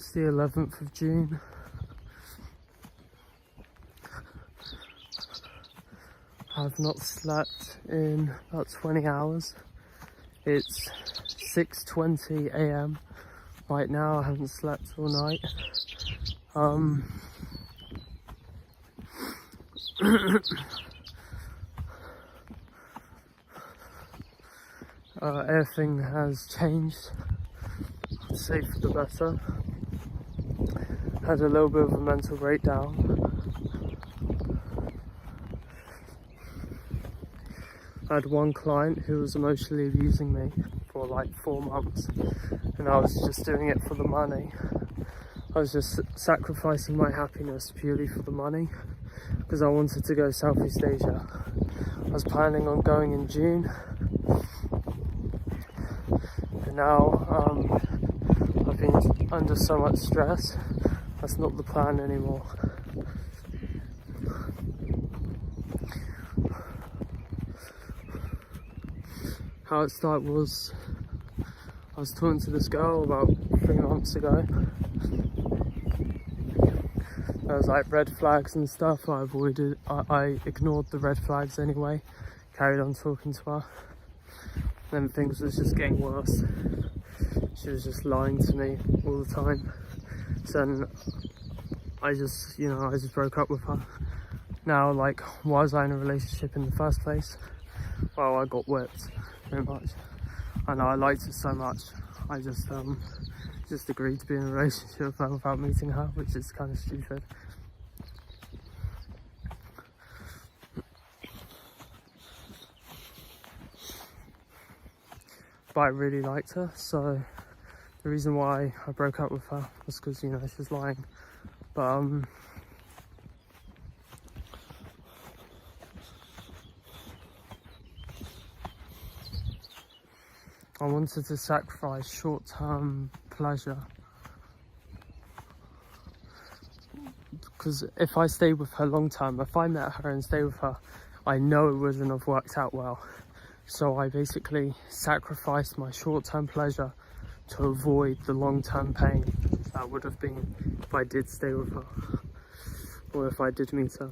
It's the 11th of June. I've not slept in about 20 hours. It's 6:20 AM right now. I haven't slept all night. Everything has changed, I'd say, for the better. Had a little bit of a mental breakdown. I had one client who was emotionally abusing me for like 4 months, and I was just doing it for the money. I was just sacrificing my happiness purely for the money because I wanted to go Southeast Asia. I was planning on going in June, and now I've been under so much stress. That's not the plan anymore. How it started was, I was talking to this girl about 3 months ago. There was like red flags and stuff. I ignored the red flags anyway, carried on talking to her. Then things was just getting worse. She was just lying to me all the time. So then I just broke up with her. Now, like, why was I in a relationship in the first place? Well, I got whipped, pretty much. I know I liked her so much. I just agreed to be in a relationship with her without meeting her, which is kind of stupid. But I really liked her, so the reason why I broke up with her was because, you know, she was lying. But I wanted to sacrifice short-term pleasure, because if I stayed with her long-term, if I met her and stayed with her, I know it wouldn't have worked out well. So I basically sacrificed my short-term pleasure to avoid the long-term pain that would have been if I did stay with her, or if I did meet her.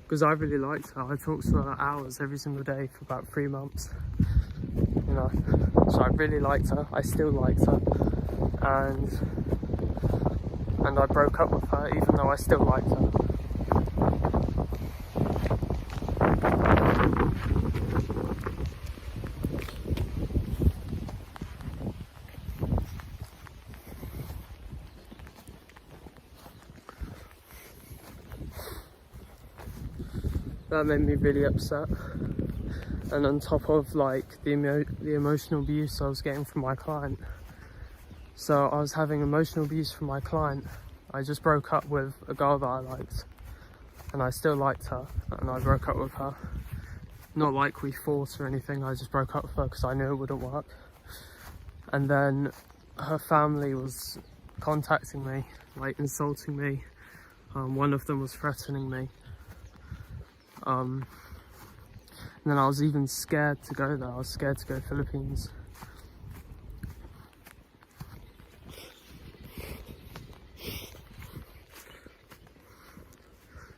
Because I really liked her. I talked to her hours every single day for about 3 months, you know. So I really liked her. I still liked her, and I broke up with her even though I still liked her. That made me really upset. And on top of like the emotional abuse I was getting from my client. So I was having emotional abuse from my client. I just broke up with a girl that I liked, and I still liked her, and I broke up with her. Not like we fought or anything, I just broke up with her because I knew it wouldn't work. And then her family was contacting me, like insulting me. One of them was threatening me. And then I was even scared to go there. I was scared to go Philippines.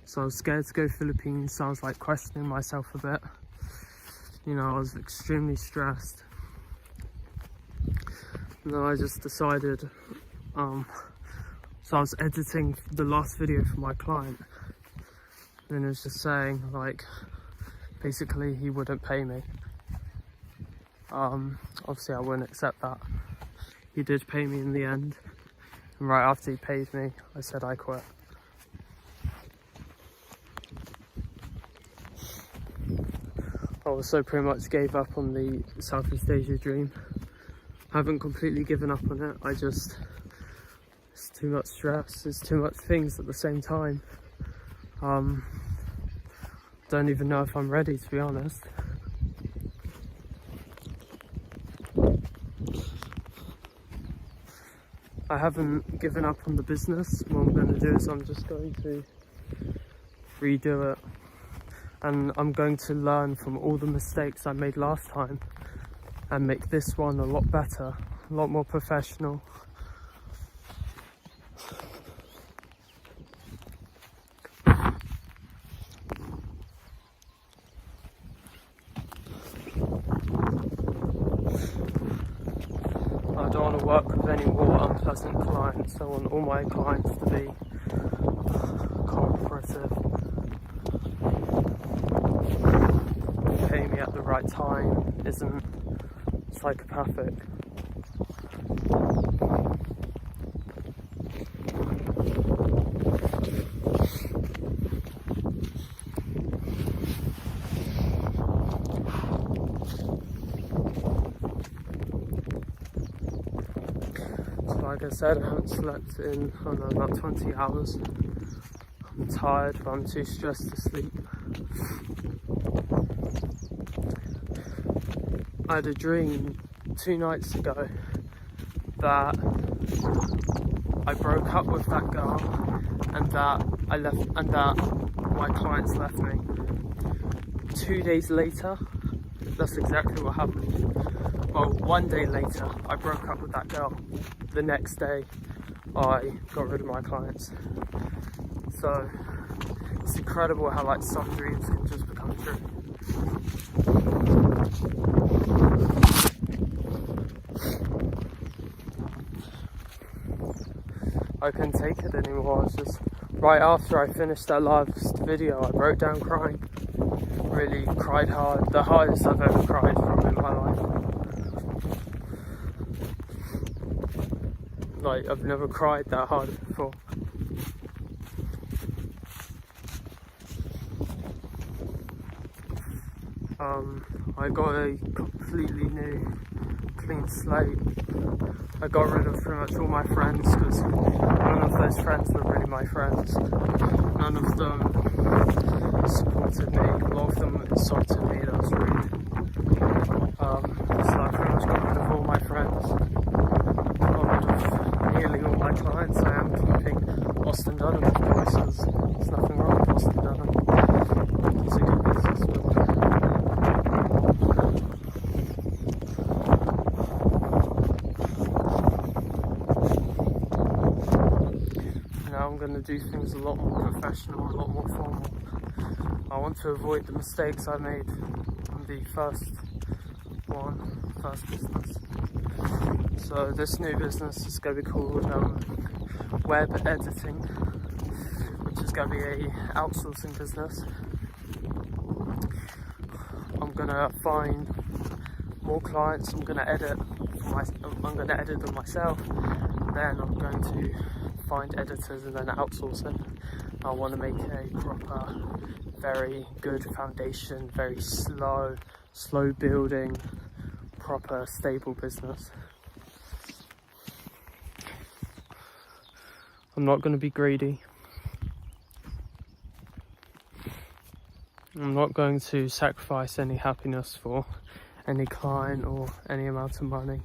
So I was scared to go Philippines, so I was like questioning myself a bit. You know, I was extremely stressed. And then I just decided, so I was editing the last video for my client. And it was just saying, like, basically he wouldn't pay me. Obviously I wouldn't accept that. He did pay me in the end. And right after he paid me, I said I quit. I also pretty much gave up on the Southeast Asia dream. I haven't completely given up on it. It's too much stress, there's too much things at the same time. Don't even know if I'm ready, to be honest. I haven't given up on the business. What I'm going to do is I'm just going to redo it. and I'm going to learn from all the mistakes I made last time and make this one a lot better, a lot more professional. I don't want to work with any more unpleasant clients. I want all my clients to be cooperative, pay me at the right time, isn't psychopathic. Like I said, I haven't slept in, I don't know, about 20 hours. I'm tired, but I'm too stressed to sleep. I had a dream 2 nights ago that I broke up with that girl and that my clients left me. 2 days later, that's exactly what happened. Well, 1 day later, I broke up with that girl. The next day, I got rid of my clients. So, it's incredible how like some dreams can just become true. I couldn't take it anymore. It's just right after I finished that last video, I broke down crying. Really cried hard, the hardest I've ever cried from in my life. Like, I've never cried that hard before. I got a completely new, clean slate. I got rid of pretty much all my friends because none of those friends were really my friends. None of them supported me. A lot of them insulted me. That was rude. So I pretty much got rid of all my friends. Got rid of nearly all my clients. I am keeping Austin Dunham, of course. There's nothing wrong with Austin Dunham. He's a good businessman. I'm going to do things a lot more professional, a lot more formal. I want to avoid the mistakes I made in the first business. So this new business is going to be called web editing, which is going to be a outsourcing business. I'm going to find more clients. I'm going to edit them myself. Then I'm going to find editors and then outsource it. I want to make a proper, very good foundation, very slow building, proper, stable business. I'm not going to be greedy. I'm not going to sacrifice any happiness for any client or any amount of money.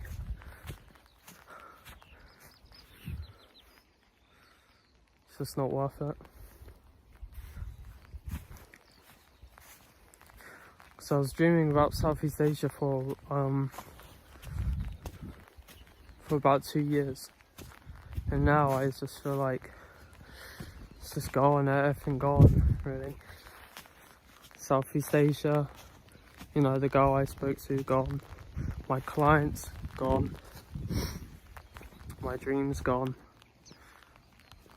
It's just not worth it. So I was dreaming about Southeast Asia for about 2 years, and now I just feel like it's just gone, everything gone, really. Southeast Asia, you know, the girl I spoke to, gone. My clients, gone. My dreams, gone.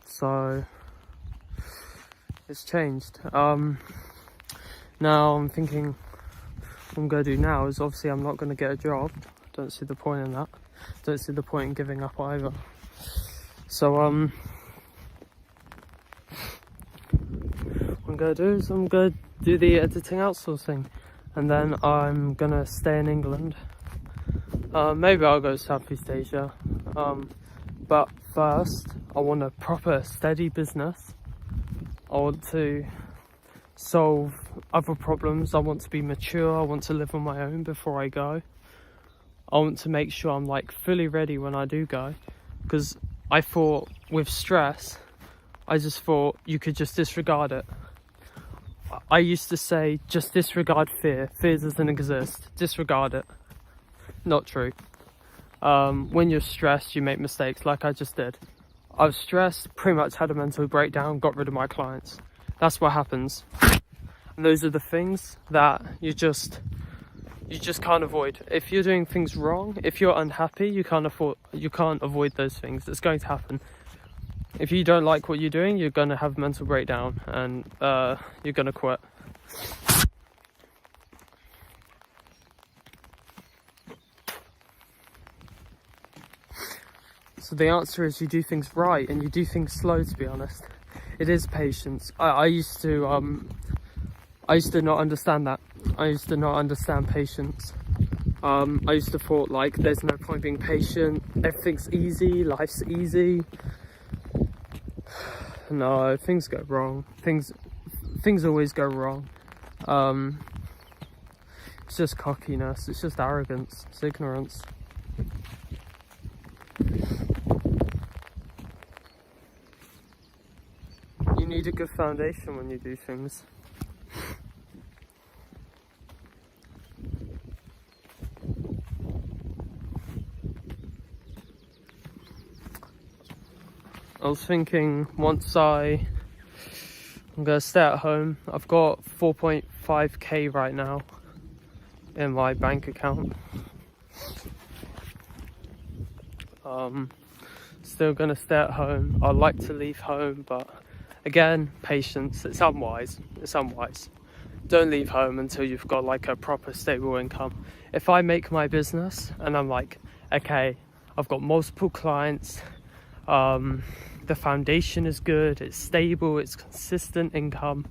So it's changed. Now I'm thinking what I'm going to do now is, obviously I'm not going to get a job. Don't see the point in that. Don't see the point in giving up either. So what I'm going to do is I'm going to do the editing outsourcing, and then I'm going to stay in England. Maybe I'll go to Southeast Asia. But first, I want a proper, steady business. I want to solve other problems. I want to be mature. I want to live on my own before I go. I want to make sure I'm like fully ready when I do go. Because I thought with stress, I just thought you could just disregard it. I used to say, just disregard fear. Fear doesn't exist. Disregard it. Not true. When you're stressed, you make mistakes like I just did. I was stressed, pretty much had a mental breakdown, got rid of my clients. That's what happens. And those are the things that you just can't avoid. If you're doing things wrong, if you're unhappy, you can't avoid those things. It's going to happen. If you don't like what you're doing, you're going to have a mental breakdown and you're going to quit. So the answer is you do things right and you do things slow, to be honest. It is patience. I used to not understand that. I used to not understand patience. I used to thought like there's no point being patient, everything's easy, life's easy. No, things go wrong. Things always go wrong. It's just cockiness, it's just arrogance, it's ignorance. You need a good foundation when you do things. I was thinking once I'm gonna stay at home. I've got 4.5k right now in my bank account. Still gonna stay at home. I'd like to leave home, but again, patience. It's unwise. Don't leave home until you've got like a proper stable income. If I make my business and I'm like, okay, I've got multiple clients, the foundation is good, it's stable, it's consistent income,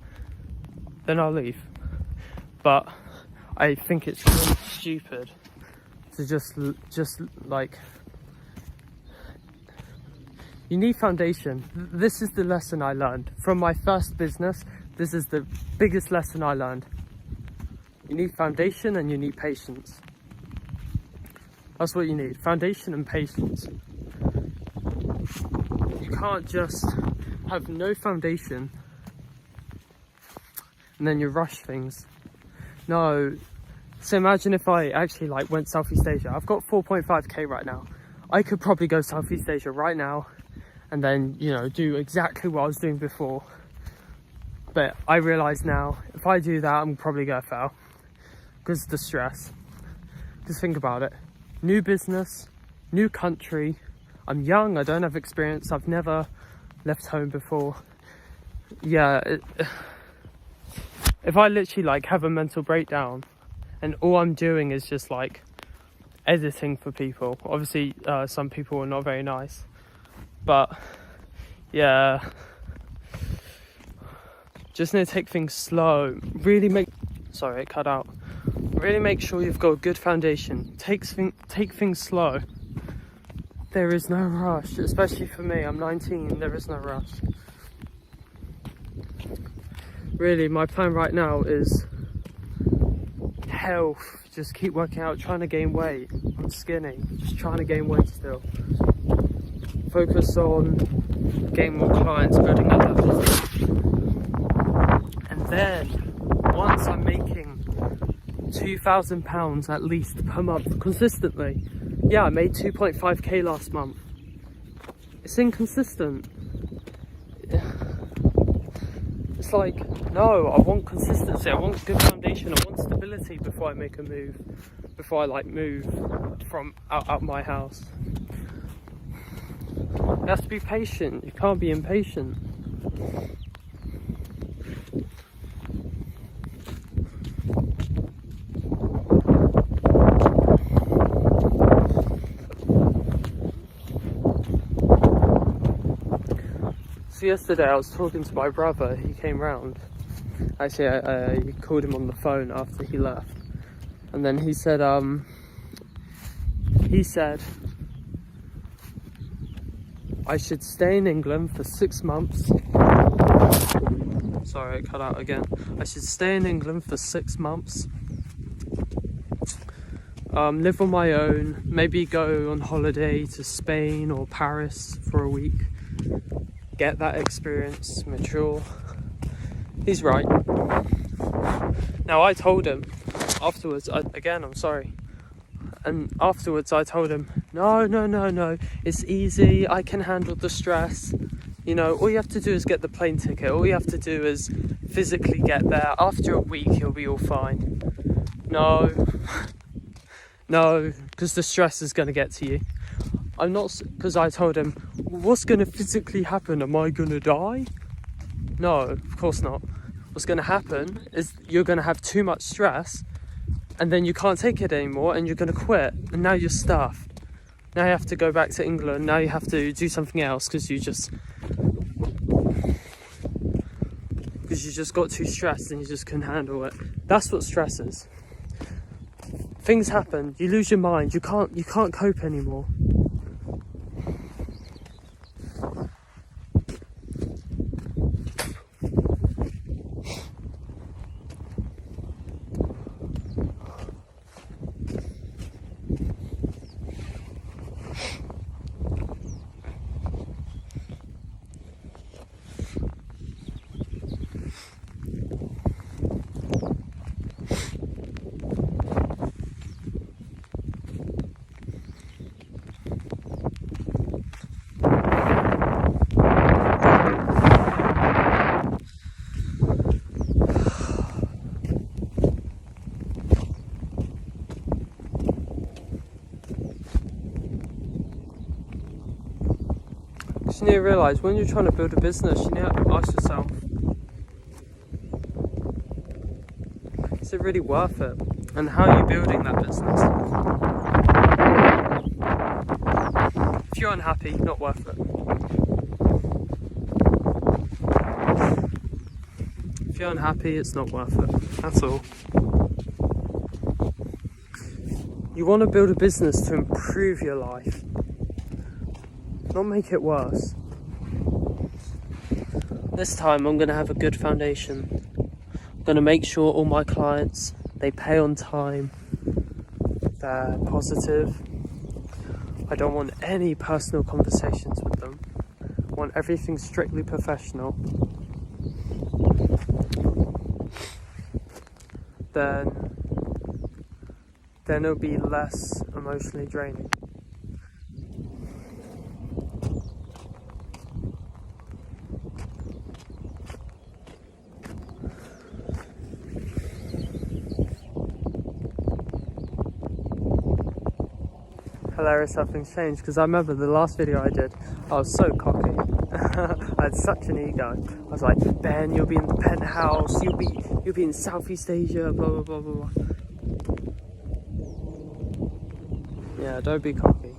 then I'll leave. But I think it's really stupid to just like, you need foundation. This is the lesson I learned from my first business. This is the biggest lesson I learned. You need foundation and you need patience. That's what you need, foundation and patience. You can't just have no foundation and then you rush things. No. So imagine if I actually like went Southeast Asia. I've got 4.5k right now. I could probably go Southeast Asia right now and then, you know, do exactly what I was doing before. But I realise now, if I do that, I'm probably gonna fail because of the stress. Just think about it. New business, new country. I'm young, I don't have experience, I've never left home before. Yeah, if I literally like have a mental breakdown and all I'm doing is just like editing for people. Obviously, some people are not very nice, but yeah, just need to take things slow. Sorry, it cut out. Really make sure you've got a good foundation. Take things slow. There is no rush, especially for me. I'm 19, there is no rush. Really, my plan right now is health. Just keep working out, trying to gain weight. I'm skinny, just trying to gain weight still. Focus on getting more clients, building up that business. And then, once I'm making £2,000 at least per month consistently. Yeah, I made 2.5k last month. It's inconsistent. It's like, no, I want consistency, I want good foundation, I want stability before I make a move. Before I like move from out my house. You have to be patient, you can't be impatient. So yesterday I was talking to my brother, he came round. Actually, I called him on the phone after he left. And then he said, I should stay in England for 6 months. Sorry, it cut out again. I should stay in England for 6 months. Live on my own, maybe go on holiday to Spain or Paris for a week. Get that experience, mature, He's right. Now I told him afterwards, I'm sorry. And afterwards I told him, no, it's easy, I can handle the stress. You know, all you have to do is get the plane ticket. All you have to do is physically get there. After a week, you'll be all fine. No, because the stress is going to get to you. I'm not, because I told him, what's going to physically happen? Am I going to die? No, of course not. What's going to happen is you're going to have too much stress, and then you can't take it anymore, and you're going to quit, and now you're stuffed. Now you have to go back to England. Now you have to do something else because you just got too stressed and you just couldn't handle it. That's what stress is. Things happen, you lose your mind, you can't cope anymore. You need to realise when you're trying to build a business, you need to ask yourself, is it really worth it? And how are you building that business? If you're unhappy, not worth it. If you're unhappy, it's not worth it. That's all. You want to build a business to improve your life, not make it worse. This time I'm going to have a good foundation. I'm going to make sure all my clients, they pay on time, they're positive. I don't want any personal conversations with them. I want everything strictly professional. Then it'll be less emotionally draining. Hilarious how things changed, because I remember the last video I did, I was so cocky. I had such an ego. I was like, Ben, you'll be in the penthouse, you'll be in Southeast Asia, blah blah blah blah blah. Yeah, don't be cocky.